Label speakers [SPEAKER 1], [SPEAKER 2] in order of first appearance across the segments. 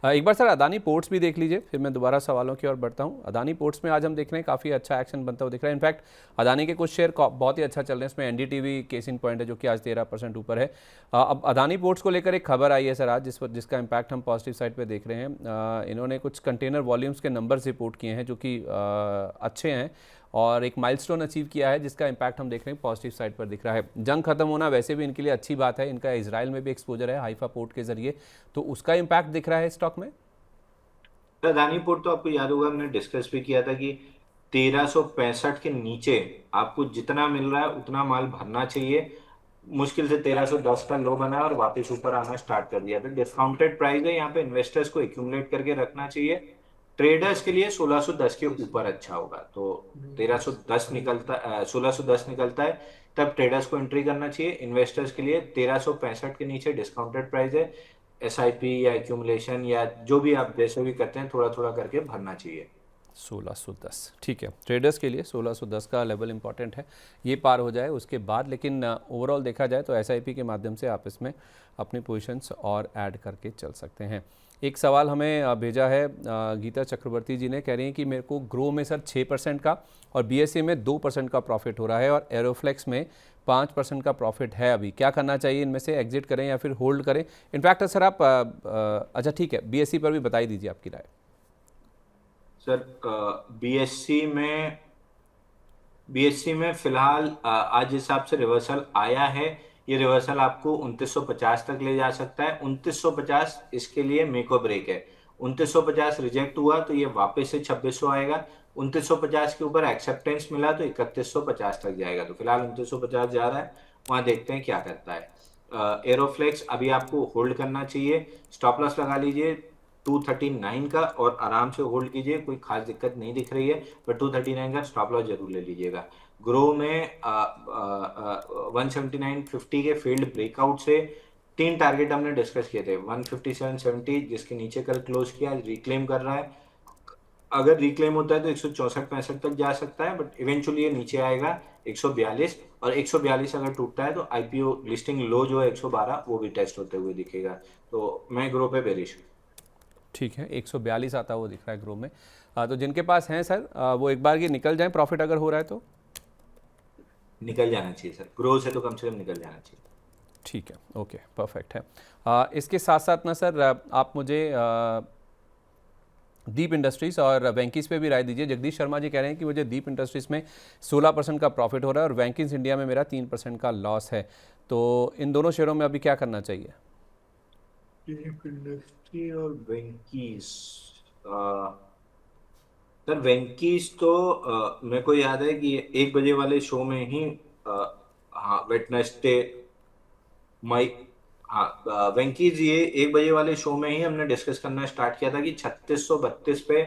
[SPEAKER 1] एक बार sir Adani ports भी देख लीजिए, फिर मैं दोबारा सवालों की ओर बढ़ता हूँ। अदानी पोर्ट्स में आज हम देख रहे हैं काफ़ी अच्छा एक्शन बनता हुआ दिख रहा है। इनफैक्ट अदानी के कुछ शेयर बहुत ही अच्छा चल रहे हैं। इसमें एनडीटीवी केस इन पॉइंट है जो कि आज 13% ऊपर है। अब अदानी पोर्ट्स को लेकर एक खबर आई है सर आज, जिसका इम्पैक्ट हम पॉजिटिव साइड पर देख रहे हैं। इन्होंने कुछ कंटेनर वॉल्यूम्स के नंबर्स रिपोर्ट किए हैं जो कि अच्छे हैं, और एक माइलस्टोन अचीव किया है जिसका इम्पैक्ट हम देख रहे हैं पॉजिटिव साइड पर दिख रहा है। जंग खत्म होना वैसे भी इनके लिए अच्छी बात है। इनका इजराइल में भी एक्सपोजर है हाइफा पोर्ट के जरिए, तो उसका इम्पैक्ट दिख रहा है स्टॉक में।
[SPEAKER 2] अदानी पोर्ट तो आपको याद होगा, हमने डिस्कस भी किया था कि 1365 के नीचे आपको जितना मिल रहा है उतना माल भरना चाहिए। मुश्किल से 1310 का लो बना है और वापस ऊपर आना स्टार्ट कर दिया था। डिस्काउंटेड प्राइस है, यहाँ पे इन्वेस्टर्स को एक्यूमुलेट करके रखना चाहिए। ट्रेडर्स के लिए 1610 के ऊपर अच्छा होगा, तो 1310 निकलता 1610 निकलता है तब ट्रेडर्स को एंट्री करना चाहिए। इन्वेस्टर्स के लिए 1365 के नीचे डिस्काउंटेड प्राइस है। एसआईपी या एक्यूमुलेशन या जो भी आप जैसे भी करते हैं थोड़ा थोड़ा करके भरना चाहिए।
[SPEAKER 1] 1610 ठीक है, ट्रेडर्स के लिए 1610 का लेवल इंपॉर्टेंट है, ये पार हो जाए उसके बाद। लेकिन ओवरऑल देखा जाए तो एसआईपी के माध्यम से आप इसमें अपनी पोजीशंस और ऐड करके चल सकते हैं। एक सवाल हमें भेजा है गीता चक्रवर्ती जी ने, कह रही हैं कि मेरे को ग्रो में सर 6% का और बीएसई में 2% का प्रॉफिट हो रहा है और एरोफ्लेक्स में 5% का प्रॉफिट है। अभी क्या करना चाहिए, इनमें से एग्जिट करें या फिर होल्ड करें? इनफैक्ट सर आप अच्छा ठीक है, बीएसई पर भी बताई दीजिए आपकी राय।
[SPEAKER 2] सर बीएससी में फिलहाल आज हिसाब से रिवर्सल आया है। ये रिवर्सल आपको 2950 तक ले जा सकता है। 2950 इसके लिए मेक और ब्रेक है। 2950 रिजेक्ट हुआ तो ये वापस से 2600 आएगा। 2950 के ऊपर एक्सेप्टेंस मिला तो 3150 तक जाएगा। तो फिलहाल 2950 जा रहा है, वहां देखते हैं क्या करता है। एरोफ्लेक्स अभी आपको होल्ड करना चाहिए। स्टॉप लॉस लगा लीजिए 239 का और आराम से होल्ड कीजिए, कोई खास दिक्कत नहीं दिख रही है, पर 239 का स्टॉप लॉस जरूर ले लीजिएगा। ग्रो में 179.50 के फील्ड ब्रेकआउट से 3 टारगेट हमने डिस्कस किए थे। 157.70 जिसके नीचे कल क्लोज किया, रिक्लेम कर रहा है। अगर रिक्लेम होता है तो 164-65 तक जा सकता है, बट इवेंचुअली ये नीचे आएगा 142, और 142 अगर टूटता है तो आईपीओ लिस्टिंग लो जो है 112 वो भी टेस्ट होते हुए दिखेगा। तो मैं ग्रो पे बेरिश हूँ।
[SPEAKER 1] ठीक है, 142 आता हुआ दिख रहा है ग्रो में। तो जिनके पास हैं सर वो एक बार ये निकल जाएं प्रॉफिट अगर हो रहा है तो।
[SPEAKER 2] निकल जाना चाहिए सर, ग्रो से तो कम से कम निकल जाना चाहिए।
[SPEAKER 1] ठीक है, ओके परफेक्ट है। इसके साथ साथ ना सर आप मुझे दीप इंडस्ट्रीज़ और वेंकीज़ पे भी राय दीजिए। जगदीश शर्मा जी कह रहे हैं कि मुझे दीप इंडस्ट्रीज़ में 16% का प्रॉफिट हो रहा है और वेंकीज़ इंडिया में मेरा 3% का लॉस है, तो इन दोनों शेयरों में अभी क्या करना चाहिए?
[SPEAKER 2] दीप इंडस्ट्री और वेंकीज, सर वेंकीज तो मेरे को याद है कि 1 बजे वाले शो में ही हाँ वेटनेसडे माई हाँ वेंकीज ये 1 बजे वाले शो में ही हमने डिस्कस करना स्टार्ट किया था कि 3632 पे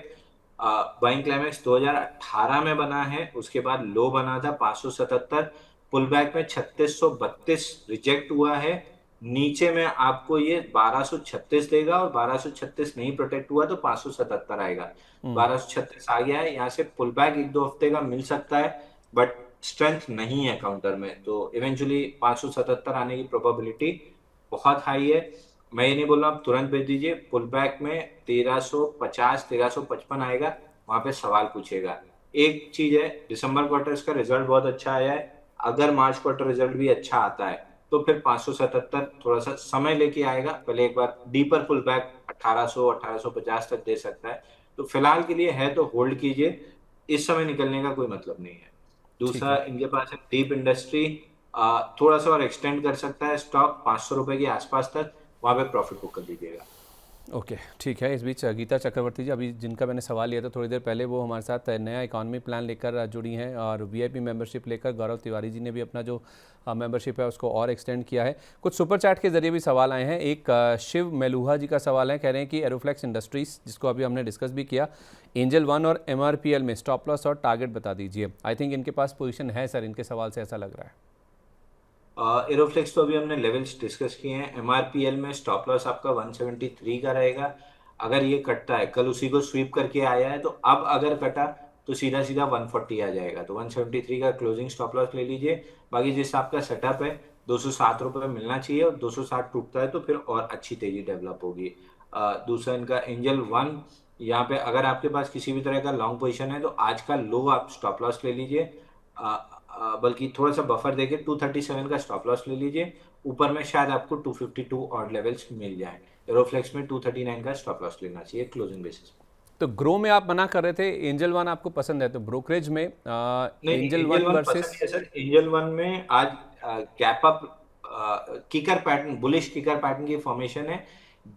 [SPEAKER 2] बाइंग क्लाइमेक्स 2018 में बना है। उसके बाद लो बना था 577, पुल बैक में 3632 रिजेक्ट हुआ है। नीचे में आपको ये 1236 देगा और 1236 नहीं प्रोटेक्ट हुआ तो 577 आएगा। 1236 आ गया है, यहाँ से पुल बैक 1-2 हफ्ते का मिल सकता है, बट स्ट्रेंथ नहीं है काउंटर में, तो इवेंचुअली 577 आने की प्रोबेबिलिटी बहुत हाई है। मैं ये नहीं बोल रहा आप तुरंत भेज दीजिए, पुल बैक में 1350 1355 आएगा, वहां पे सवाल पूछेगा। एक चीज है, दिसंबर क्वार्टर का रिजल्ट बहुत अच्छा आया है। अगर मार्च क्वार्टर रिजल्ट भी अच्छा आता है तो फिर 577 थोड़ा सा समय लेके आएगा। पहले एक बार डीपर पुल बैक 1800 1850 तक दे सकता है। तो फिलहाल के लिए है तो होल्ड कीजिए, इस समय निकलने का कोई मतलब नहीं है।
[SPEAKER 1] ठीक
[SPEAKER 2] दूसरा
[SPEAKER 1] है,
[SPEAKER 2] इनके पास है डीप इंडस्ट्री, थोड़ा सा और एक्सटेंड कर सकता है स्टॉक 500 रुपए के आसपास तक, वहां पे प्रॉफिट बुक कर दीजिएगा।
[SPEAKER 1] ओके ठीक है। इस बीच गीता चक्रवर्ती जी, अभी जिनका मैंने सवाल लिया था थोड़ी देर पहले, वो हमारे साथ नया इकॉनमी प्लान लेकर जुड़ी हैं और वीआईपी मेंबरशिप लेकर। गौरव तिवारी जी ने भी अपना जो मेंबरशिप है उसको और एक्सटेंड किया है। कुछ सुपर चैट के जरिए भी सवाल आए हैं। एक शिव मेलुहा जी का सवाल है, कह रहे हैं कि एरोफ्लेक्स इंडस्ट्रीज़ जिसको अभी हमने डिस्कस भी किया, एंजल वन और एमआरपीएल में स्टॉप लॉस और टारगेट बता दीजिए। आई थिंक इनके पास पोजीशन है सर, इनके सवाल से ऐसा लग रहा है।
[SPEAKER 2] एरोफ्लेक्स तो अभी हमने लेवल्स डिस्कस किए हैं। एमआरपीएल में स्टॉप लॉस आपका 173 का रहेगा। अगर ये कटता है, कल उसी को स्वीप करके आया है, तो अब अगर कटा तो सीधा सीधा 140 आ जाएगा, तो 173 का क्लोजिंग स्टॉप लॉस ले लीजिए। बाकी जिस आपका सेटअप है 207 रुपये मिलना चाहिए, और 260 टूटता है तो फिर और अच्छी तेजी डेवलप होगी। दूसरा इनका एंजल वन। यहाँ पे अगर आपके पास किसी भी तरह का लॉन्ग पोजीशन है तो आज का लो आप स्टॉप लॉस ले लीजिए, बल्कि थोड़ा सा बफर देके 237 का स्टॉप लॉस ले लीजिए। ऊपर में शायद आपको 252 ऑड लेवल्स मिल जाए। एरोफ्लेक्स में 239 का स्टॉप लॉस लेना चाहिए क्लोजिंग बेसिस।
[SPEAKER 1] तो ग्रो में आप मना कर रहे थे, एंजल वन आपको पसंद है, तो ब्रोकरेज में
[SPEAKER 2] नहीं,
[SPEAKER 1] एंजल
[SPEAKER 2] एंजल
[SPEAKER 1] वन
[SPEAKER 2] वन पसंद
[SPEAKER 1] वर्सेस।
[SPEAKER 2] नहीं है सर। एंजल वन में आज gap up kicker pattern, bullish kicker pattern की फॉर्मेशन है।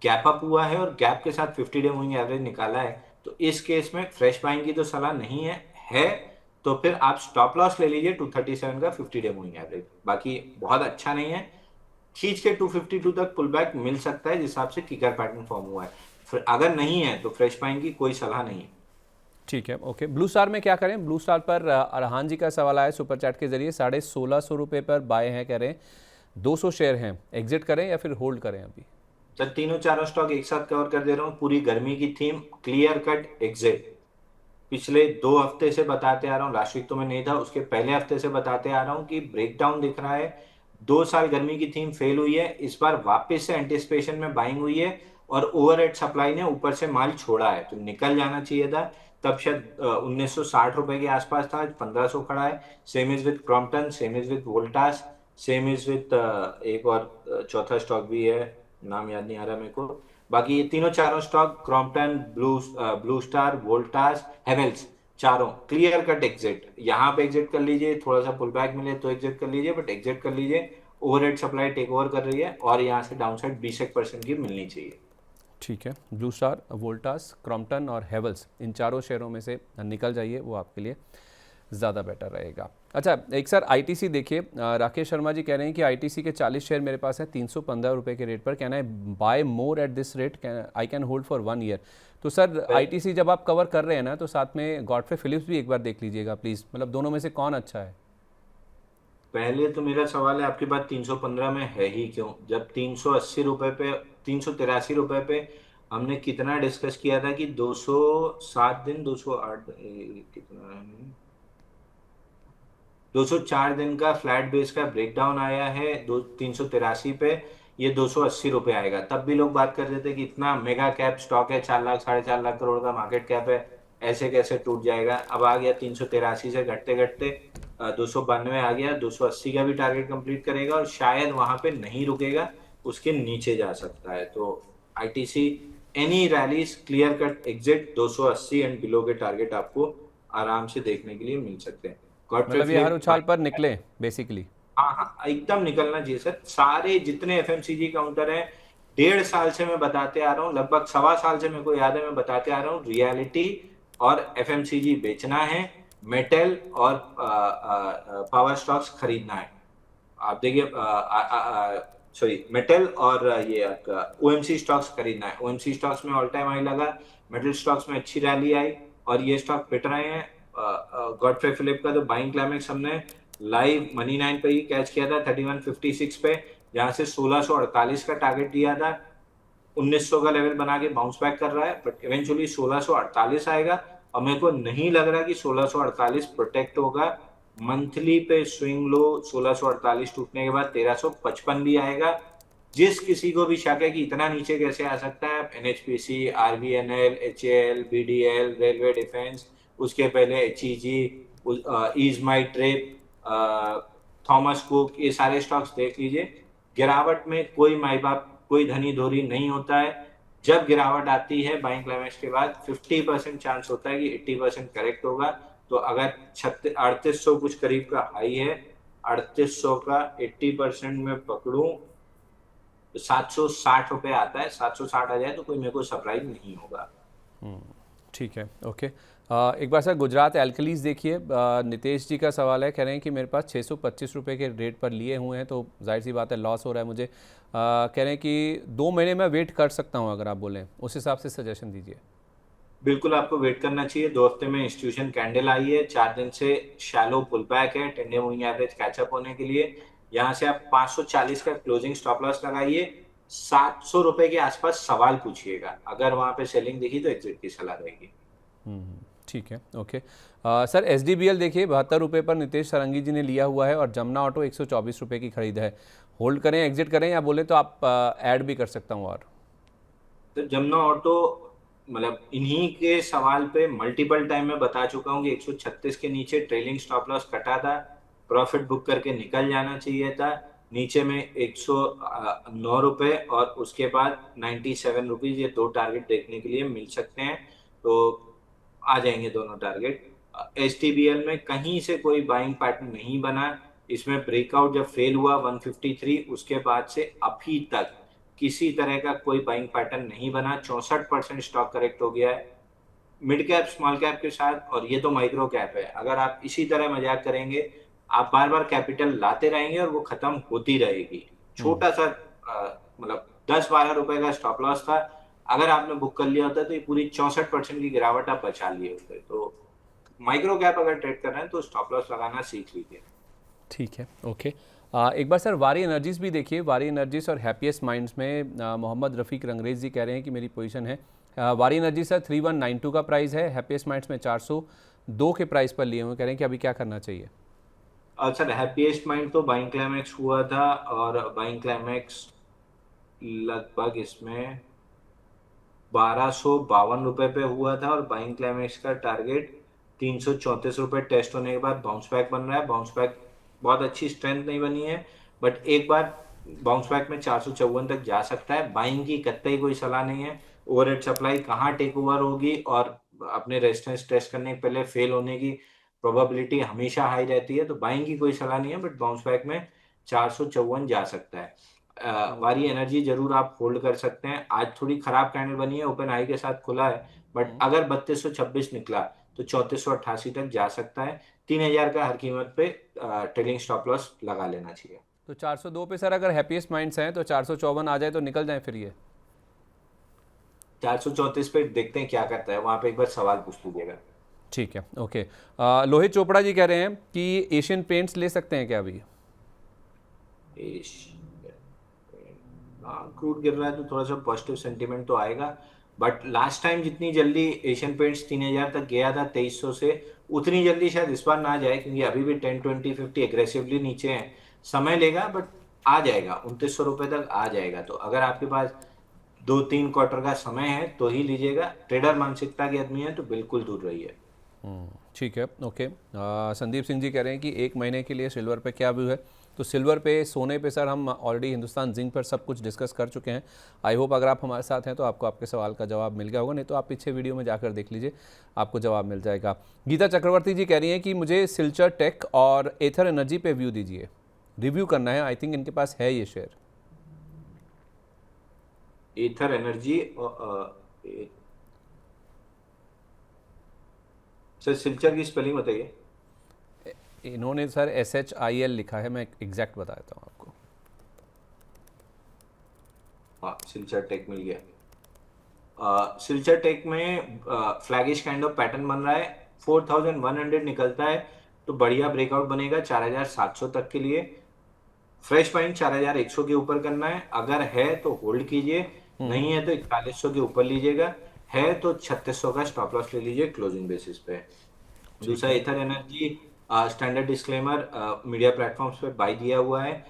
[SPEAKER 2] गैप अप हुआ है और गैप के साथ 50 डे मूविंग एवरेज निकाला है। तो इस केस में फ्रेश बाइंग की तो सलाह नहीं है तो फिर आप स्टॉप लॉस ले लीजिए 237 का 50 डे मूविंग एवरेज। बाकी बहुत अच्छा नहीं है, खींच के 252 तक पुल बैक मिल सकता है जिस हिसाब से किकर पैटर्न फॉर्म हुआ है। फिर अगर नहीं है तो फ्रेश बाइंग की कोई सलाह नहीं है।
[SPEAKER 1] ठीक है, ओके। ब्लू स्टार में क्या करें? ब्लू स्टार पर अरहान जी का सवाल आया सुपर चैट के जरिए, 1650 पर बाय हैं कह रहे हैं, 200 शेयर हैं, एग्जिट करें या फिर होल्ड करें अभी?
[SPEAKER 2] सर तीनों चारों स्टॉक एक साथ कवर कर दे रहा हूँ। पूरी गर्मी की थीम क्लियर कट एग्जिट। पिछले 2 हफ्ते से बताते आ रहा हूँ, लास्ट वीक तो मैं नहीं था, उसके पहले हफ्ते से बताते आ रहा हूँ कि ब्रेकडाउन दिख रहा है। 2 साल गर्मी की थीम फेल हुई है, इस बार वापस से एंटिसिपेशन में बाइंग हुई है और ओवरहेड सप्लाई ने ऊपर से माल छोड़ा है, तो निकल जाना चाहिए था। तब शायद 1960 रुपए के आसपास था, आज 1500 खड़ा है। Same is with Crompton, same is with Voltas, same is with एक और चौथा स्टॉक भी है, नाम याद नहीं आ रहा मेरे को। बाकी ये तीनों चारों stock Crompton, blue star, Voltas, Havells, चारों क्लियर कट एग्जिट। यहाँ पे एग्जिट कर लीजिए, थोड़ा सा पुल बैक मिले तो एग्जिट कर लीजिए, बट एग्जिट कर लीजिए। ओवरहेड सप्लाई टेक ओवर कर रही है और यहाँ से डाउनसाइड 20% की मिलनी चाहिए।
[SPEAKER 1] ठीक है, ब्लू स्टार, वोल्टास, क्रॉम्पटन और हेवल्स, इन चारों शेयरों में से निकल जाइए, वो आपके लिए ज़्यादा बेटर रहेगा। अच्छा, एक सर आईटीसी देखिए, राकेश शर्मा जी कह रहे हैं कि आईटीसी के 40 शेयर मेरे पास हैं 315 रुपये के रेट पर, कहना है buy more at this rate, I can hold for 1 year. तो सर आईटीसी जब आप कवर कर रहे हैं ना, तो साथ में गॉडफ्रे फिलिप्स भी एक बार देख लीजिएगा प्लीज़, मतलब दोनों में से कौन अच्छा है?
[SPEAKER 2] पहले तो मेरा सवाल है, आपके पास 315 में है ही क्यों, जब 380 रुपए पे, 383 रुपए पे हमने कितना डिस्कस किया था कि 207 दिन, 208 कितना है, 204 दिन का फ्लैट बेस का ब्रेकडाउन आया है 383 पे, ये 280 रुपए आएगा। तब भी लोग बात कर रहे थे कि इतना मेगा कैप स्टॉक है, 4 लाख 4.5 लाख करोड़ का मार्केट कैप है, ऐसे कैसे टूट जाएगा। अब आ गया 383 से घटते घटते 292 आ गया, 280 का भी टारगेट कंप्लीट करेगा और शायद वहां पे नहीं रुकेगा, उसके नीचे जा सकता है। तो ITC any rallies clear cut exit, 280 and below के टारगेट आपको आराम से देखने के लिए मिल सकते हैं। गॉडफ्रे
[SPEAKER 1] मतलब ये हर
[SPEAKER 2] फिलिप,
[SPEAKER 1] उछाल पर निकले बेसिकली।
[SPEAKER 2] हाँ हाँ एकदम निकलना चाहिए सर। सारे जितने एफएमसीजी काउंटर हैं, 1.5 साल से मैं बताते आ रहा हूँ, लगभग 1.25 साल से मेरे को याद है मैं बताते आ रहा हूँ, रियलिटी और एफएमसीजी बेचना है, मेटल और पावर स्टॉक्स खरीदना है। आप देखिए, सॉरी, मेटल और ये आपका ओएमसी स्टॉक्स खरीदना है। ओएमसी स्टॉक्स में ऑल टाइम हाई लगा, मेटल स्टॉक्स में अच्छी रैली आई और ये स्टॉक पिट रहे हैं। गॉडफ्रे फिलिप का तो बाइंग क्लाइमेक्स हमने लाइव मनी 9 पे ही कैच किया था 3156 पे, जहां से 1648 का टारगेट दिया था, 1900 का लेवल बना के बाउंस बैक कर रहा है, बट इवेंचुअली 1648 आएगा और मेरे को नहीं लग रहा कि 1648 प्रोटेक्ट होगा। मंथली पे स्विंग लो 1648 टूटने के बाद 1355 भी आएगा। जिस किसी को भी शक है कि इतना नीचे कैसे आ सकता है, NHPC, RBNL, HAL, BDL, railway defence, उसके पहले एचईजी, ईज माई ट्रिप, थॉमस कुक, ये सारे स्टॉक्स देख लीजिए। गिरावट में कोई माई बाप, कोई धनी धोरी नहीं होता है। जब गिरावट आती है बाइंग क्लाइमेक्स के बाद 50% चांस होता है कि 80% करेक्ट होगा। तो अगर 3800 कुछ करीब का हाई है, 3800 का 80% में पकड़ूं तो 760 रुपए आता है। 760 आ जाए तो कोई मेरे को सरप्राइज नहीं होगा।
[SPEAKER 1] ठीक है, ओके। एक बार सर गुजरात एल्कलीज देखिए, नितेश जी का सवाल है, कह रहे हैं कि मेरे पास 625 रुपये के रेट पर लिए हुए हैं, तो जाहिर सी बात है लॉस हो रहा है मुझे। कह रहे हैं कि 2 महीने में वेट कर सकता हूं, अगर आप बोलें उस हिसाब से सजेशन दीजिए।
[SPEAKER 2] बिल्कुल आपको वेट करना चाहिए। 2 हफ्ते में इंस्टीट्यूशन कैंडल आई है, 4 दिन से शैलो पुल बैक है, 10 डे मूविंग एवरेज कैचअप होने के लिए। यहाँ से आप 540 का क्लोजिंग स्टॉप लॉस लगाइए, 700 रुपए के आसपास सवाल पूछिएगा, अगर वहां पे सेलिंग दिखी तो एग्जिट की सलाह रहेगी।
[SPEAKER 1] ठीक है, ओके। सर एसडीबीएल देखिए, 72 रुपये पर नितेश सरंगी जी ने लिया हुआ है और जमुना ऑटो 124 रुपये की खरीद है। होल्ड करें, एग्जिट करें, या बोले तो आप ऐड भी कर सकता हूँ और?
[SPEAKER 2] तो जमुना ऑटो, मतलब इन्हीं के सवाल पे मल्टीपल टाइम में बता चुका हूँ कि 136 के नीचे ट्रेलिंग स्टॉप लॉस कटा था, प्रॉफिट बुक करके निकल जाना चाहिए था। नीचे में 109 रुपए और उसके बाद 97 रुपीज, ये दो टारगेट देखने के लिए मिल सकते हैं। तो आ जाएंगे दोनों target. S T B L में कहीं से कोई बाइंग पैटर्न नहीं बना। इसमें ब्रेकआउट जब फेल हुआ 153, उसके बाद से अभी तक किसी तरह का कोई बाइंग पैटर्न नहीं बना। 64% स्टॉक करेक्ट हो गया है मिड कैप स्मॉल कैप के साथ, और ये तो माइक्रो कैप है। अगर आप इसी तरह मजाक करेंगे, आप बार बार कैपिटल लाते रहेंगे और वो खत्म होती रहेगी। छोटा सा मतलब 10-12 रुपए का स्टॉप लॉस था, अगर आपने बुक कर लिया होता तो ये पूरी 64% की गिरावट आप बचा लिए होते। तो माइक्रो कैप अगर ट्रेड कर रहे हैं तो स्टॉप लॉस लगाना सीख लीजिए।
[SPEAKER 1] ठीक है, ओके। एक बार सर वारी एनर्जीज भी देखिए। वारी एनर्जीज और हैप्पीएस्ट माइंड्स में मोहम्मद रफ़ीक रंगरेज जी कह रहे हैं कि मेरी पोजीशन है। वारी एनर्जी सर 3192 का प्राइस है, हैप्पीएस्ट माइंड्स में 402 के प्राइस पर लिए हुए, कह रहे हैं कि अभी क्या करना चाहिए।
[SPEAKER 2] सर हैप्पीएस्ट माइंड तो बाइंग क्लाइमैक्स हुआ था, और बाइंग क्लाइमैक्स लगभग इसमें 1252 रुपए पे हुआ था, और बाइंग क्लाइमेक्स का टारगेट 334 रुपए टेस्ट होने के बाद बाउंस बैक बन रहा है। बाउंस बैक बहुत अच्छी स्ट्रेंथ नहीं बनी है, बट एक बार बाउंस बैक में 454 तक जा सकता है। बाइंग की कतई कोई सलाह नहीं है। ओवरहेड सप्लाई कहाँ टेक ओवर होगी और अपने रेजिस्टेंस टेस्ट करने के पहले फेल होने की प्रोबेबिलिटी हमेशा हाई रहती है। तो बाइंग की कोई सलाह नहीं है, बट बाउंस बैक में 454 जा सकता है। वारी एनर्जी जरूर आप होल्ड कर सकते हैं। आज थोड़ी खराब कैंडल बनी है, ओपन हाई के साथ खुला है, बट अगर 3226 निकला तो 3488 तक जा सकता है। 3000 का हर कीमत पे ट्रेलिंग स्टॉप लॉस लगा लेना चाहिए।
[SPEAKER 1] तो 402 पे सर अगर हैप्पीएस्ट माइंड्स हैं तो 454 आ जाए तो निकल जाए फिर ये।
[SPEAKER 2] 434 पे देखते हैं क्या करता है, वहां पे एक बार सवाल पूछ लीजिएगा।
[SPEAKER 1] ठीक है, ओके। लोहित चोपड़ा जी कह रहे हैं कि एशियन पेंट्स ले सकते हैं क्या अभी।
[SPEAKER 2] क्रूड गिर रहा है तो थोड़ा सा पॉजिटिव सेंटीमेंट तो आएगा, बट लास्ट टाइम जितनी जल्दी एशियन पेंट्स 3000 तक गया था 2300 से, उतनी जल्दी शायद इस बार ना जाए, क्योंकि अभी भी 10-20-50 एग्रेसिवली नीचे है। समय लेगा, बट आ जाएगा, 2900 रुपए तक आ जाएगा। तो अगर आपके पास 2-3 क्वार्टर का समय है तो ही लीजिएगा। ट्रेडर मानसिकता के आदमी है तो बिल्कुल दूर रहिए।
[SPEAKER 1] ठीक है, ओके। संदीप सिंह जी कह रहे हैं कि एक महीने के लिए सिल्वर पे क्या व्यू है। तो सिल्वर पे, सोने पे सर हम ऑलरेडी हिंदुस्तान जिंक पर सब कुछ डिस्कस कर चुके हैं। आई होप अगर आप हमारे साथ हैं तो आपको आपके सवाल का जवाब मिल गया होगा, नहीं तो आप पीछे वीडियो में जाकर देख लीजिए, आपको जवाब मिल जाएगा। गीता चक्रवर्ती जी कह रही हैं कि मुझे सिल्चर टेक और एथर एनर्जी पे व्यू दीजिए, रिव्यू करना है। आई थिंक इनके पास है ये शेयर।
[SPEAKER 2] एथर एनर्जी, सर सिल्चर की स्पेलिंग बताइए।
[SPEAKER 1] इन्होंने सर SHIL लिखा है, मैं एग्जैक्ट बता देता हूँ आपको।
[SPEAKER 2] हाँ, सिल्चर टेक मिल गया। सिल्चर टेक में फ्लैगिश काइंड ऑफ पैटर्न बन रहा है। 4100 निकलता है तो बढ़िया ब्रेकआउट बनेगा 4700 तक के लिए। फ्रेश बाइंग 4100 के ऊपर करना है, अगर है तो होल्ड कीजिए, नहीं है तो 4100 के ऊपर लीजिएगा, है तो 3600 का स्टॉप लॉस ले लीजिए क्लोजिंग बेसिस पे। दूसरा ether energy, standard disclaimer, media platforms पे बाय दिया हुआ है।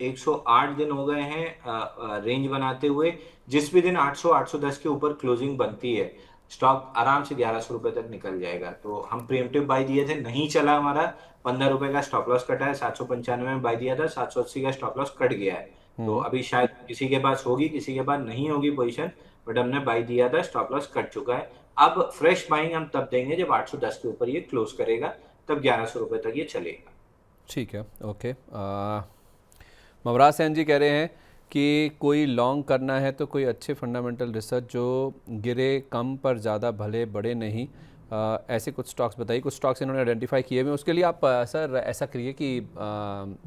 [SPEAKER 2] 108 दिन हो गए हैं रेंज बनाते हुए। जिस भी दिन 800-810 के ऊपर क्लोजिंग बनती है, स्टॉक आराम से 1100 रुपए तक निकल जाएगा। तो हम प्रीएम्प्टिव बाय दिए थे, नहीं चला हमारा, 15 रुपए का स्टॉप लॉस कटा है। 795 में बाय दिया था, 780 का स्टॉप लॉस कट गया है। तो अभी शायद किसी के पास होगी, किसी के पास नहीं होगी पोजीशन, बट हमने बाय दिया था, स्टॉप लॉस कट चुका है। अब फ्रेश बाइंग हम तब देंगे जब 810 के ऊपर ये क्लोज करेगा, तब 1100 रुपए तक ये चलेगा।
[SPEAKER 1] ठीक है, ओके। मवराज सैन जी कह रहे हैं कि कोई लॉन्ग करना है तो कोई अच्छे फंडामेंटल रिसर्च जो गिरे कम पर ज़्यादा भले बड़े नहीं, ऐसे कुछ स्टॉक्स बताइए। कुछ स्टॉक्स इन्होंने आइडेंटिफाई किए हुए, उसके लिए आप सर ऐसा करिए कि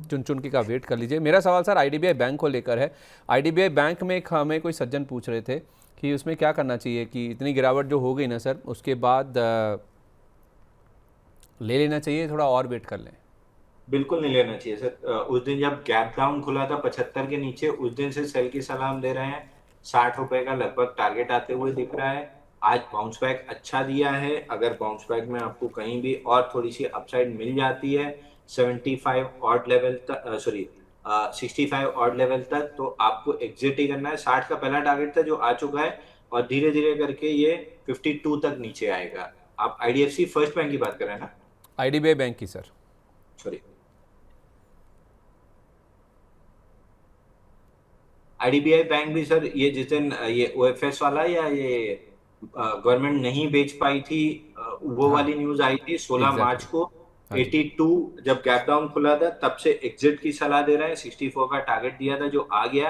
[SPEAKER 1] चुन चुन के का वेट कर लीजिए। मेरा सवाल सर IDBI बैंक को लेकर है। IDBI बैंक में हमें कोई सज्जन पूछ रहे थे कि उसमें क्या करना चाहिए, कि इतनी गिरावट जो हो गई ना सर, उसके बाद ले लेना चाहिए, थोड़ा और वेट कर लें।
[SPEAKER 2] बिल्कुल नहीं लेना चाहिए सर। उस दिन जब गैप डाउन खुला था 75 के नीचे, उस दिन से सेल की सलाह हम दे रहे हैं। 60 रुपए का लगभग टारगेट आते हुए दिख रहा है। आज बाउंस बैक अच्छा दिया है। अगर बाउंस बैक में आपको कहीं भी और थोड़ी सी अपसाइड मिल जाती है, 75 ऑड लेवल तक, सॉरी 65 ऑड लेवल तक, तो आपको एग्जिट ही करना है। 60 का पहला टारगेट था जो आ चुका है, और धीरे धीरे करके ये 52 तक नीचे आएगा। आप आईडीएफसी फर्स्ट बैंक की बात कर रहे हैं ना?
[SPEAKER 1] आईडीबीआई बैंक की सर।
[SPEAKER 2] सॉरी, आईडीबीआई बैंक भी सर, ये जिस दिन ये ओएफएस वाला या ये गवर्नमेंट नहीं बेच पाई थी, वो
[SPEAKER 1] हाँ
[SPEAKER 2] वाली न्यूज आई थी 16 मार्च
[SPEAKER 1] एग्जैक्टली।
[SPEAKER 2] को।
[SPEAKER 1] हाँ जी।
[SPEAKER 2] 82 जब गैप डाउन खुला था तब से एग्जिट की सलाह दे रहे हैं। 64 का टारगेट दिया था जो आ गया,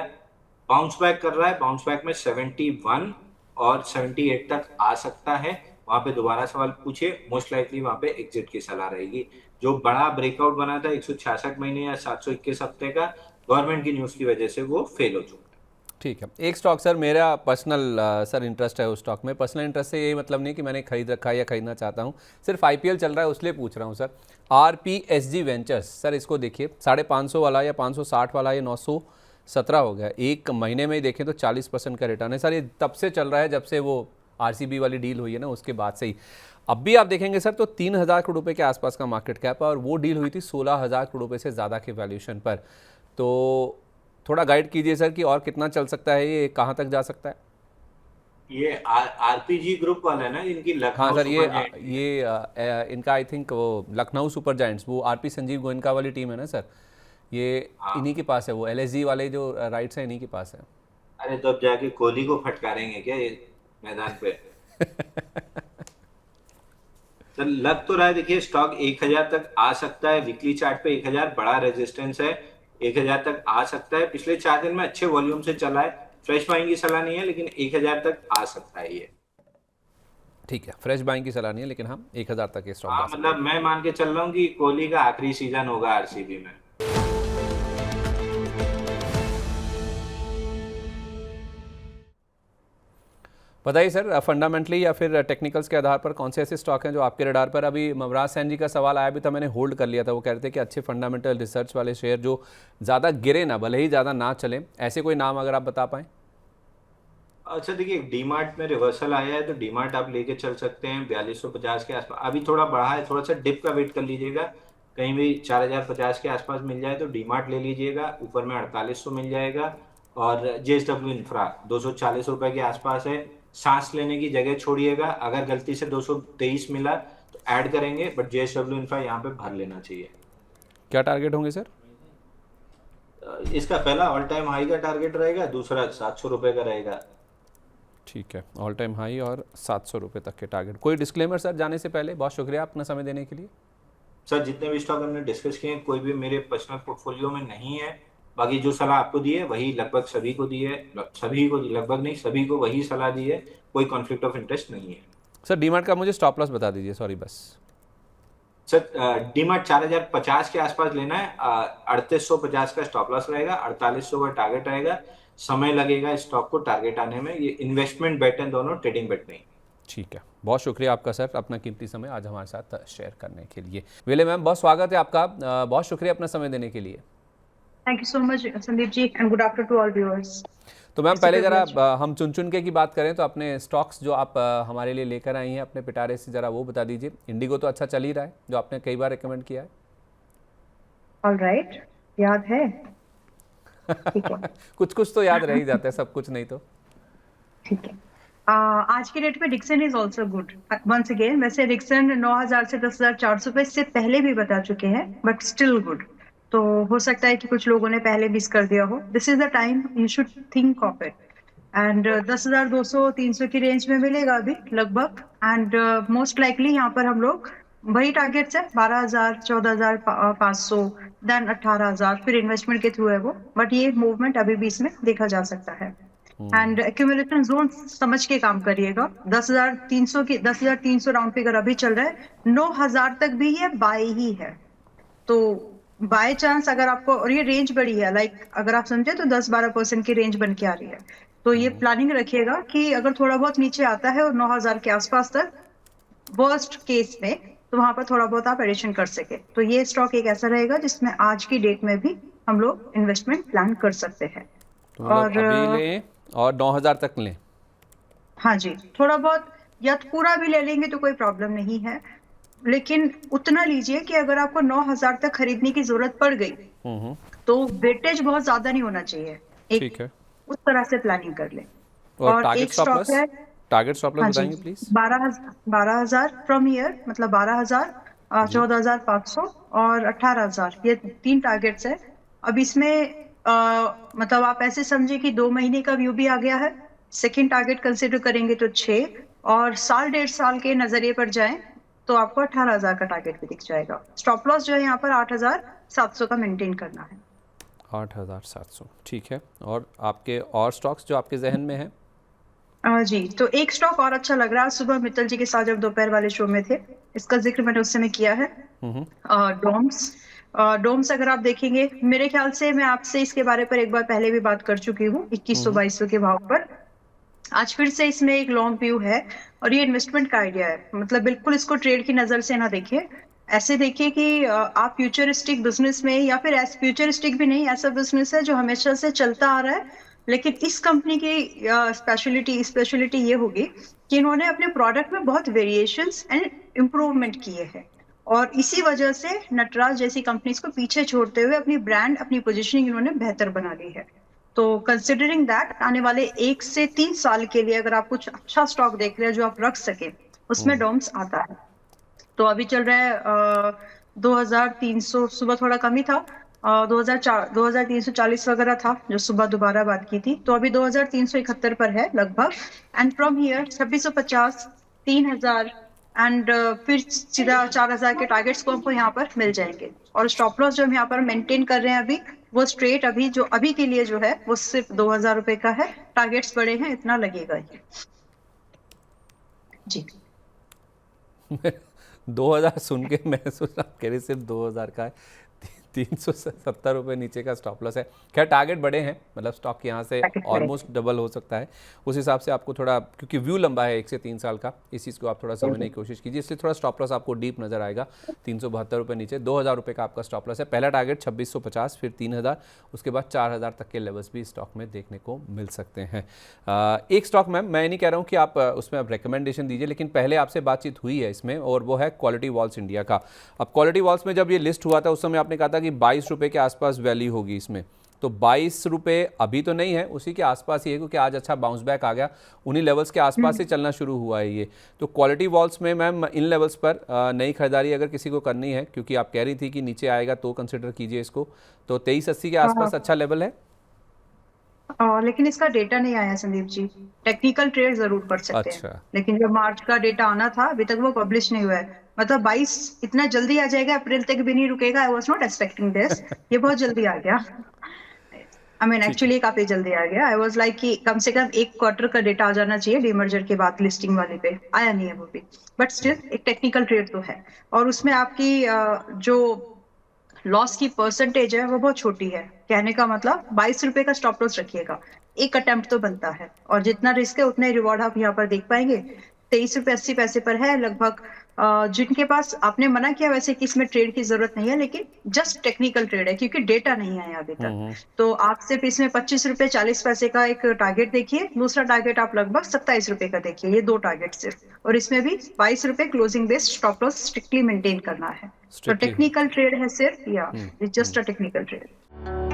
[SPEAKER 2] बाउंस बैक कर रहा है। बाउंस बैक में 71 और 78 तक आ सकता है। वहां पे दोबारा सवाल पूछिए, मोस्ट लाइकली वहां पे एग्जिट की सलाह रहेगी। जो बड़ा ब्रेकआउट बना था 166 महीने या 721 हफ्ते का, गवर्नमेंट की न्यूज की वजह से वो फेल हो चुका है।
[SPEAKER 1] ठीक है, एक स्टॉक सर मेरा पर्सनल सर इंटरेस्ट है उस स्टॉक में। पर्सनल इंटरेस्ट से यही मतलब नहीं कि मैंने खरीद रखा है या खरीदना चाहता हूँ, सिर्फ आईपीएल चल रहा है उसलिए पूछ रहा हूँ सर। आरपीएसजी वेंचर्स सर, इसको देखिए 550 वाला या 560 वाला, ये 917 हो गया। एक महीने में ही देखें तो 40% का रिटर्न है सर। ये तब से चल रहा है जब से वो आरसीबी वाली डील हुई है ना, उसके बाद से ही। अब भी आप देखेंगे सर तो 3000 करोड़ रुपए के आसपास का मार्केट कैप है, और वो डील हुई थी 16,000 करोड़ रुपए से ज़्यादा के वैल्यूएशन पर। तो थोड़ा गाइड कीजिए सर कि और कितना चल सकता है, ये कहाँ तक जा सकता है।
[SPEAKER 2] ये आरपीजी ग्रुप वाला है ना, जिनकी
[SPEAKER 1] हाँ
[SPEAKER 2] लखनऊ
[SPEAKER 1] सर,
[SPEAKER 2] सुपर जायंट है।
[SPEAKER 1] इनका आई थिंक वो लखनऊ सुपर जायंट्स, वो आरपी संजीव गोयनका वाली टीम है ना सर, ये
[SPEAKER 2] हाँ,
[SPEAKER 1] इन्हीं के पास है। वो एलएसजी वाले जो राइट्स हैं इन्हीं के पास है।
[SPEAKER 2] अरे तो अब जाके कोहली को फटकारेंगे क्या ये मैदान पे? सर लग तो रहा है, देखिए स्टॉक 1000 तक आ सकता है। वीकली चार्ट पे 1000 बड़ा रेजिस्टेंस है, 1000 तक आ सकता है। पिछले 4 दिन में अच्छे वॉल्यूम से चला है। फ्रेश बाइंग की सलाह नहीं है, लेकिन 1000 तक आ सकता है ये।
[SPEAKER 1] ठीक है, फ्रेश बाइंग की सलाह नहीं है, लेकिन हम 1000 तक ये स्टॉक
[SPEAKER 2] हाँ
[SPEAKER 1] जा सकता
[SPEAKER 2] मतलब
[SPEAKER 1] है।
[SPEAKER 2] मैं मान के चल रहा हूँ कि कोहली का आखिरी सीजन होगा आरसीबी में।
[SPEAKER 1] बताइए सर, फंडामेंटली या फिर टेक्निकल्स के आधार पर कौन से ऐसे स्टॉक हैं जो आपके रडार पर? अभी मवराज सैन जी का सवाल आया भी था, मैंने होल्ड कर लिया था। वो कह रहे थे कि अच्छे फंडामेंटल रिसर्च वाले शेयर जो ज़्यादा गिरे ना, भले ही ज़्यादा ना चले, ऐसे कोई नाम अगर आप बता पाएँ।
[SPEAKER 2] अच्छा देखिए, डीमार्ट में रिवर्सल आया है, तो डीमार्ट आप लेके चल सकते हैं 4250 के आसपास। अभी थोड़ा बढ़ा है, थोड़ा सा डिप का वेट कर लीजिएगा। कहीं भी 4050 के आसपास मिल जाए तो डीमार्ट ले लीजिएगा। ऊपर में 4800 मिल जाएगा। और जेएसडब्ल्यू इंफ्रा 240 रुपए के आसपास है। सांस लेने की जगह छोड़िएगा, अगर गलती से 223 मिला तो ऐड करेंगे, बट जेएसडब्ल्यू इंफ्रा यहाँ पे भर लेना चाहिए।
[SPEAKER 1] क्या टारगेट होंगे सर?
[SPEAKER 2] इसका पहला ऑल टाइम हाई का टारगेट रहेगा, दूसरा 700 रुपए का रहेगा।
[SPEAKER 1] ठीक है, ऑल टाइम हाई और 700 रुपये तक के टारगेट। कोई डिस्क्लेमर सर जाने से पहले? बहुत शुक्रिया अपना समय देने के लिए।
[SPEAKER 2] सर जितने भी स्टॉक हमने डिस्कस किए हैं, कोई भी मेरे पर्सनल पोर्टफोलियो में नहीं है। बाकी जो सलाह आपको दी है वही लगभग सभी को दी है, सभी को, लगभग नहीं सभी को वही सलाह दी है। कोई कॉन्फ्लिक्ट ऑफ इंटरेस्ट नहीं है।
[SPEAKER 1] सर डीमार्ट का मुझे स्टॉप लॉस बता दीजिए, सॉरी बस।
[SPEAKER 2] सर डीमार्ट 4050 के आसपास लेना है। 3850 का स्टॉप लॉस रहेगा, 4800 का टारगेट रहेगा। समय लगेगा स्टॉक को टारगेट आने में। ये इन्वेस्टमेंट बेट है दोनों, ट्रेडिंग बेट नहीं।
[SPEAKER 1] ठीक है, बहुत शुक्रिया आपका सर, अपना कीमती समय आज हमारे साथ शेयर करने के लिए। विले मैम, बहुत स्वागत है आपका। बहुत शुक्रिया अपना समय देने के लिए।
[SPEAKER 3] Thank you so much, Sandeep ji, and good afternoon to all viewers.
[SPEAKER 1] तो मैम
[SPEAKER 3] It's a
[SPEAKER 1] पहले ज़रा
[SPEAKER 3] privilege.
[SPEAKER 1] हम चुन चुन के की बात करें तो अपने स्टॉक्स जो आप हमारे लिए लेकर आई हैं अपने पिटारे से, ज़रा वो बता दीजिए। इंडिगो तो अच्छा चल ही रहा है, जो आपने कई बार रिकमेंड किया है।
[SPEAKER 3] All right, याद है? ठीक है,
[SPEAKER 1] कुछ कुछ तो याद रह ही जाता है, सब कुछ नहीं तो।
[SPEAKER 3] ठीक है। आज के डेट में Dixon is also good. Once again, वैसे डिक्सन 9000 से 10,400 पे इससे पहले भी बता चुके हैं, बट स्टिल गुड। तो हो सकता है कि कुछ लोगों ने पहले मिस कर दिया हो। This is the time you should think of it. And 10,200-300 की रेंज में मिलेगा अभी लगभग। एंड मोस्ट लाइकली यहाँ पर हम लोग वही टारगेट्स है, 12,000, 14,500, देन 18,000, फिर इन्वेस्टमेंट के थ्रू है वो। बट ये मूवमेंट अभी भी इसमें देखा जा सकता है। एंड एक्यूमुलेशन जोन समझ के काम करिएगा। 10,300 राउंड फिगर अभी चल रहा है। 9,000 तक भी ये बाय ही है। तो बाय चांस अगर आपको, और ये रेंज बड़ी है, लाइक अगर आप समझे तो 10-12% की रेंज बन के आ रही है। तो ये प्लानिंग रखिएगा कि अगर थोड़ा बहुत नीचे आता है और 9,000 के आसपास तक, वर्स्ट केस में, तो वहां पर थोड़ा बहुत आप एडिशन कर सके। तो ये स्टॉक एक ऐसा रहेगा जिसमें आज की डेट में भी हम लोग इन्वेस्टमेंट प्लान कर सकते हैं।
[SPEAKER 1] तो मतलब
[SPEAKER 3] और
[SPEAKER 1] अभी लें और 9000 तक लें।
[SPEAKER 3] हाँ जी, थोड़ा बहुत, या तो पूरा भी ले लेंगे तो कोई प्रॉब्लम नहीं है, लेकिन उतना लीजिए कि अगर आपको 9,000 तक खरीदने की जरूरत पड़ गई तो वेटेज बहुत ज्यादा नहीं होना चाहिए,
[SPEAKER 1] ठीक
[SPEAKER 3] एक
[SPEAKER 1] है।
[SPEAKER 3] उस तरह से प्लानिंग कर ले।
[SPEAKER 1] और
[SPEAKER 3] और
[SPEAKER 1] टारगेट
[SPEAKER 3] एक
[SPEAKER 1] स्टॉप
[SPEAKER 3] स्टॉक
[SPEAKER 1] लॉस,
[SPEAKER 3] है,
[SPEAKER 1] टारगेट स्टॉप लॉस
[SPEAKER 3] हाँ जी,
[SPEAKER 1] बताएंगे प्लीज।
[SPEAKER 3] 12,000 फ्रॉम ईयर, मतलब 12,000,
[SPEAKER 1] जी
[SPEAKER 3] 14,500 और 18,000, ये 3 टारगेट्स है। अब इसमें मतलब आप ऐसे समझे कि 2 महीने का व्यू भी आ गया है। सेकंड टारगेट कंसिडर करेंगे तो 6, और साल 1.5 साल के नजरिए पर जाएं तो आपको 18,000 का टारगेट भी दिख जाएगा। स्टॉप लॉस जो है यहाँ पर 8,700 का मेंटेन करना है।
[SPEAKER 1] 8,700 ठीक है। और आपके और स्टॉक्स जो आपके जहन में हैं?
[SPEAKER 3] जी, तो एक स्टॉक और अच्छा लग रहा है, सुबह मित्तल जी के साथ जब दोपहर वाले शो में थे, इसका जिक्र मैंने उस समय किया है, डोम्स। डोम्स अगर आप देखेंगे, मेरे ख्याल से मैं आपसे इसके बारे पर एक बार पहले भी बात कर चुकी हूँ 2100-2200 के भाव पर। आज फिर से इसमें एक लॉन्ग व्यू है, और ये इन्वेस्टमेंट का आइडिया है, मतलब बिल्कुल इसको ट्रेड की नजर से ना देखिए। ऐसे देखिए कि आप फ्यूचरिस्टिक बिजनेस में, या फिर फ्यूचरिस्टिक भी नहीं, ऐसा बिजनेस है जो हमेशा से चलता आ रहा है, लेकिन इस कंपनी की स्पेशलिटी ये होगी कि इन्होंने अपने प्रोडक्ट में बहुत वेरिएशंस एंड इम्प्रूवमेंट किए हैं, और इसी वजह से नटराज जैसी कंपनीज को पीछे छोड़ते हुए अपनी ब्रांड, अपनी पोजीशनिंग इन्होंने बेहतर बना ली है। तो कंसिडरिंग दैट, आने वाले 1 से 3 साल के लिए अगर आप कुछ अच्छा स्टॉक देख रहे हैं जो आप रख सके, उसमें डोम्स आता है। तो अभी चल रहा है 2,300, सुबह थोड़ा कम ही था, 2,340 वगैरह था जो सुबह दोबारा बात की थी, तो अभी 2,371 पर है लगभग। एंड फ्रॉम हियर 2,650, 3,000 एंड फिर सीधा 4,000 के टारगेट्स को हमको यहाँ पर मिल जाएंगे। और स्टॉप लॉस जो हम यहाँ पर मेंटेन कर रहे हैं अभी, वो स्ट्रेट अभी जो अभी के लिए जो है वो सिर्फ 2,000 रुपए का है। टारगेट्स बड़े हैं, इतना लगेगा ये जी।
[SPEAKER 1] 2000 सुन के मैं सोचा आप कह रहे सिर्फ 2000 का है। 370 रुपये नीचे का स्टॉप लॉस है। खैर टारगेट बड़े हैं, मतलब स्टॉक यहाँ से
[SPEAKER 3] Target बड़े।
[SPEAKER 1] ऑलमोस्ट डबल हो सकता है। उस हिसाब से आपको थोड़ा, क्योंकि व्यू लंबा है 1 से 3 साल का, इस चीज़ को आप थोड़ा समझने की कोशिश कीजिए, इसलिए थोड़ा स्टॉप लॉस आपको डीप नजर आएगा। 372 रुपये नीचे 2000 रुपये का आपका स्टॉप लॉस है। पहला टारगेट 2650, फिर 3000, उसके बाद 4000 तक के लेवल्स भी स्टॉक में देखने को मिल सकते हैं। एक स्टॉक मैम, मैं नहीं कह रहा हूँ कि आप उसमें आप रिकमेंडेशन दीजिए, लेकिन पहले आपसे बातचीत हुई है इसमें, और वो है क्वालिटी वॉल्स इंडिया का। अब क्वालिटी वॉल्स में जब ये लिस्ट हुआ था उस समय आपने कहा था कि 22 रुपये के आसपास वैल्यू होगी इसमें, तो 22 रुपये अभी तो नहीं है, उसी के आसपास ही है, क्योंकि आज अच्छा बाउंस बैक आ गया, उन्हीं लेवल्स के आसपास ही चलना शुरू हुआ है ये। तो क्वालिटी वॉल्स में मैम इन लेवल्स पर नई खरीदारी अगर किसी को करनी है, क्योंकि आप कह रही थी कि नीचे आएगा तो कंसिडर कीजिए इसको, तो 2380 के आसपास अच्छा लेवल है।
[SPEAKER 3] लेकिन इसका डेटा नहीं आया संदीप जी। टेक्निकल ट्रेड जरूर कर सकते हैं,
[SPEAKER 1] अच्छा।
[SPEAKER 3] लेकिन जो मार्च का डेटा आना था अभी तक वो पब्लिश नहीं हुआ है। मतलब 22 इतना जल्दी आ जाएगा, अप्रैल तक भी नहीं रुकेगा। I was not expecting this, ये बहुत जल्दी आ गया। आई मीन
[SPEAKER 1] ठीक है।
[SPEAKER 3] एक्चुअली काफी जल्दी आ गया। आई वॉज लाइक कि कम से कम 1 क्वार्टर का डेटा आ जाना चाहिए डीमर्जर के बाद, लिस्टिंग वाले पे आया नहीं है वो भी, बट स्टिल एक टेक्निकल ट्रेड तो है। और उसमें आपकी जो लॉस की परसेंटेज है वो बहुत छोटी है। कहने का मतलब 22 रुपए का स्टॉप लॉस रखिएगा, एक अटेम्प्ट तो बनता है, और जितना रिस्क है उतना ही रिवॉर्ड आप यहाँ पर देख पाएंगे। 23 रुपए 80 पैसे पर है लगभग। जिनके पास, आपने मना किया वैसे कि इसमें ट्रेड की जरूरत नहीं है, लेकिन जस्ट टेक्निकल ट्रेड है क्योंकि डेटा नहीं आया अभी तक। तो आप सिर्फ इसमें 25 रुपए 40 पैसे का एक टारगेट देखिए, दूसरा टारगेट आप लगभग 27 रुपए का देखिए, ये 2 टारगेट सिर्फ, और इसमें भी 22 रुपए closing based stop loss strictly maintain करना है। तो
[SPEAKER 1] स्ट्रिक्टली
[SPEAKER 3] टेक्निकल ट्रेड है सिर्फ, या it's just a technical trade.